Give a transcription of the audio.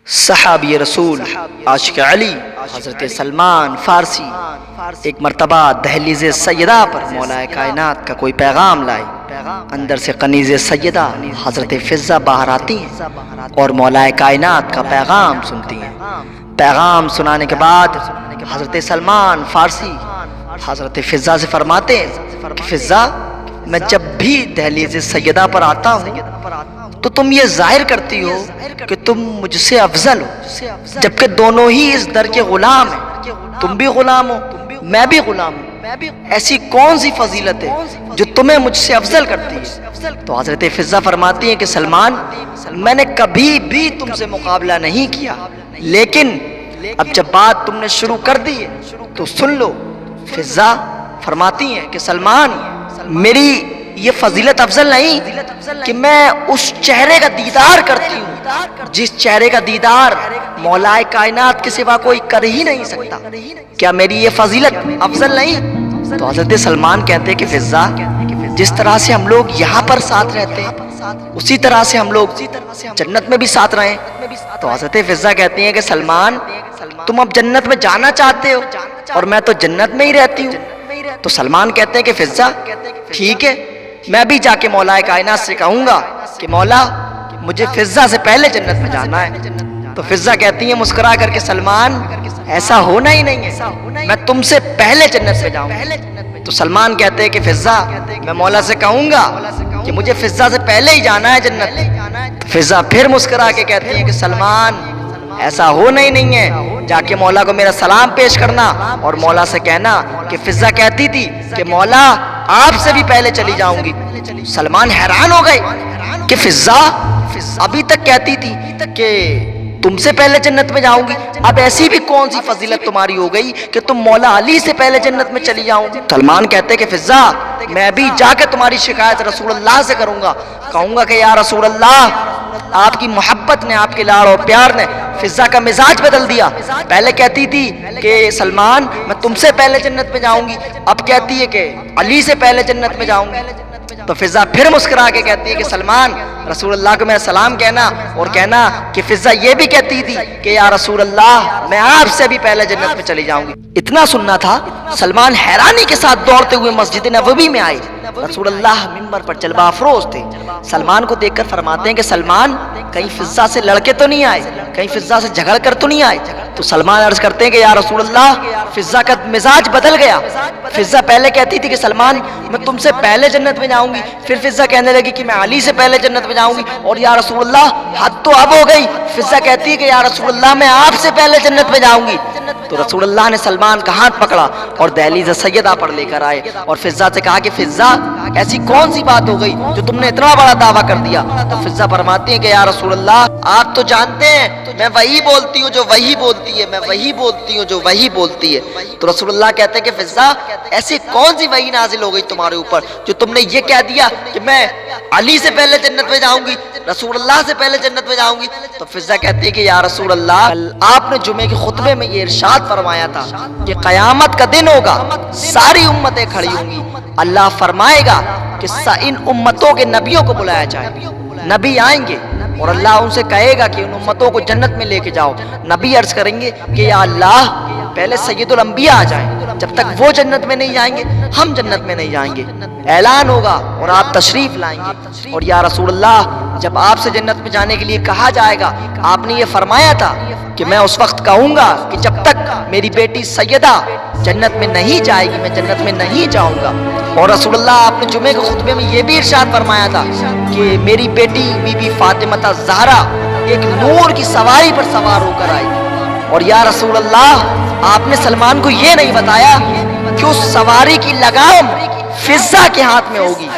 صحابی رسول عاشق علی حضرت سلمان فارسی ایک مرتبہ دہلیز سیدہ پر مولا کائنات کا کوئی پیغام لائے۔ اندر سے کنیز سیدہ حضرت فضہ باہر آتی ہیں اور مولا کائنات کا پیغام سنتی ہیں۔ پیغام سنانے کے بعد حضرت سلمان فارسی حضرت فضہ سے فرماتے ہیں کہ فضہ، میں جب بھی دہلیز سیدہ پر آتا ہوں تو تم یہ ظاہر کرتی ہو کہ تم مجھ سے افضل ہو، جبکہ دونوں ہی اس در کے غلام ہیں۔ تم بھی غلام ہو، میں بھی غلام ہوں۔ ایسی کون سی فضیلت ہے جو تمہیں مجھ سے افضل کرتی ہے؟ تو حضرت فضہ فرماتی ہیں کہ سلمان، میں نے کبھی بھی تم سے مقابلہ نہیں کیا، لیکن اب جب بات تم نے شروع کر دی ہے تو سن لو۔ فضہ فرماتی ہیں کہ سلمان، میری یہ فضیلت افضل نہیں کہ میں اس چہرے کا دیدار کرتی ہوں جس چہرے کا دیدار مولا کائنات کے سوا کوئی کر ہی نہیں سکتا۔ کیا میری یہ فضیلت افضل نہیں؟ تو حضرت سلمان کہتے ہیں کہ فضہ، جس طرح سے ہم لوگ یہاں پر ساتھ رہتے ہیں اسی طرح سے ہم لوگ جنت میں بھی ساتھ رہیں۔ تو حضرت فضہ کہتی ہیں کہ سلمان، تم اب جنت میں جانا چاہتے ہو اور میں تو جنت میں ہی رہتی ہوں۔ تو سلمان کہتے ہیں کہ فضہ، ٹھیک ہے، میں بھی جا کے مولا کائنات سے کہوں گا کہ مولا، مجھے فضہ سے پہلے جنت میں جانا ہے۔ تو فضہ کہتی ہیں مسکرا کر کے سلمان، ایسا ہونا ہی نہیں ہے، میں تم سے پہلے جنت میں جاؤں گا۔ تو سلمان کہتے ہیں کہ فضہ، میں مولا سے کہوں گا کہ مجھے فضہ سے پہلے ہی جانا ہے جنت میں۔ تو فضہ پھر مسکرا کے کہتی ہیں کہ سلمان، ایسا ہونا ہی نہیں ہے، جا کے مولا کو میرا سلام پیش کرنا اور مولا سے کہنا کہ فضہ کہتی تھی کہ مولا، آپ سے بھی پہلے چلی جاؤں گی۔ سلمان حیران ہو گئے کہ فضہ ابھی تک کہتی تھی کہ تم سے پہلے جنت میں جاؤں گی، اب ایسی بھی کون سی فضیلت تمہاری ہو گئی کہ تم مولا علی سے پہلے جنت میں چلی جاؤں گی؟ سلمان کہتے کہ فضہ، میں بھی جا کے تمہاری شکایت رسول اللہ سے کروں گا، کہوں گا کہ یا رسول اللہ، آپ کی محبت نے، آپ کے لاڑ اور پیار نے فضہ کا مزاج بدل دیا۔ پہلے کہتی تھی کہ سلمان، میں تم سے پہلے جنت میں جاؤں گی، اب کہتی ہے کہ علی سے پہلے جنت میں جاؤں گی۔ تو فضہ پھر مسکرا کے کہتی ہے کہ سلمان، رسول اللہ کو میرا سلام کہنا اور کہنا کہ فضہ یہ بھی کہتی تھی کہ یا رسول اللہ، میں آپ سے بھی پہلے جنت میں چلی جاؤں گی۔ اتنا سننا تھا، سلمان حیرانی کے ساتھ دوڑتے ہوئے مسجد نبوی میں آئے۔ رسول اللہ منبر پر جلوہ افروز تھے۔ سلمان کو دیکھ کر فرماتے ہیں کہ سلمان، کہیں فضہ سے لڑکے تو نہیں آئے، کہیں فضہ سے جھگڑ کر تو نہیں آئے؟ تو سلمان عرض کرتے ہیں کہ یا رسول اللہ، فضہ کا مزاج بدل گیا۔ فضہ پہلے کہتی تھی کہ سلمان، میں تم سے پہلے جنت میں جاؤں گی، پھر فضہ کہنے لگی کہ میں علی سے پہلے جنت میں جاؤں گی، اور یا رسول اللہ، حد تو اب ہو گئی، فضہ کہتی ہے کہ یا رسول اللہ، میں آپ سے پہلے جنت میں جاؤں گی۔ تو رسول اللہ نے سلمان کا ہاتھ پکڑا اور دہلیز سیدہ پر لے کر آئے اور فضہ سے کہا کہ فضہ، ایسی کون سی بات ہو گئی جو تم نے اتنا بڑا دعویٰ کر دیا؟ تو فضہ فرماتی ہیں کہ یا رسول اللہ، آپ تو جانتے ہیں میں وہی بولتی ہوں جو وہی بولتی ہے، میں وہی بولتی ہوں جو وہی بولتی ہے۔ تو رسول اللہ کہتے ہیں کہ فضہ، ایسی کون سی وحی نازل ہو گئی تمہارے اوپر جو تم نے یہ کہہ دیا کہ میں علی سے پہلے جنت میں جاؤں گی، رسول اللہ سے پہلے جنت میں جاؤں گی؟ تو فضہ کہتی ہے کہ یا رسول اللہ، آپ نے جمعے کے خطبے میں یہ ارشاد فرمایا تھا کہ قیامت کا دن ہوگا، ساری امتیں کھڑی ہوں گی، اللہ فرمائے گا کہ ان امتوں کے نبیوں کو بلایا جائے۔ نبی آئیں گے اور اللہ ان سے کہے گا کہ ان امتوں کو جنت میں لے کے جاؤ۔ نبی عرض کریں گے کہ یا اللہ، پہلے سید الانبیاء آ جائیں، جب تک وہ جنت میں نہیں جائیں گے ہم جنت میں نہیں جائیں گے۔ اعلان ہوگا اور آپ تشریف لائیں گے، اور یا رسول اللہ، جب آپ سے جنت میں جانے کے لیے کہا جائے گا، آپ نے یہ فرمایا تھا کہ میں اس وقت کہوں گا کہ جب تک میری بیٹی سیدہ جنت میں نہیں جائے گی میں جنت میں نہیں جاؤں گا۔ اور رسول اللہ، آپ نے جمعے کے خطبے میں یہ بھی ارشاد فرمایا تھا کہ میری بیٹی بی بی فاطمہ زہرا ایک نور کی سواری پر سوار ہو کر آئی۔ اور یا رسول اللہ، آپ نے سلمان کو یہ نہیں بتایا کہ اس سواری کی لگام فضہ کے ہاتھ میں ہوگی۔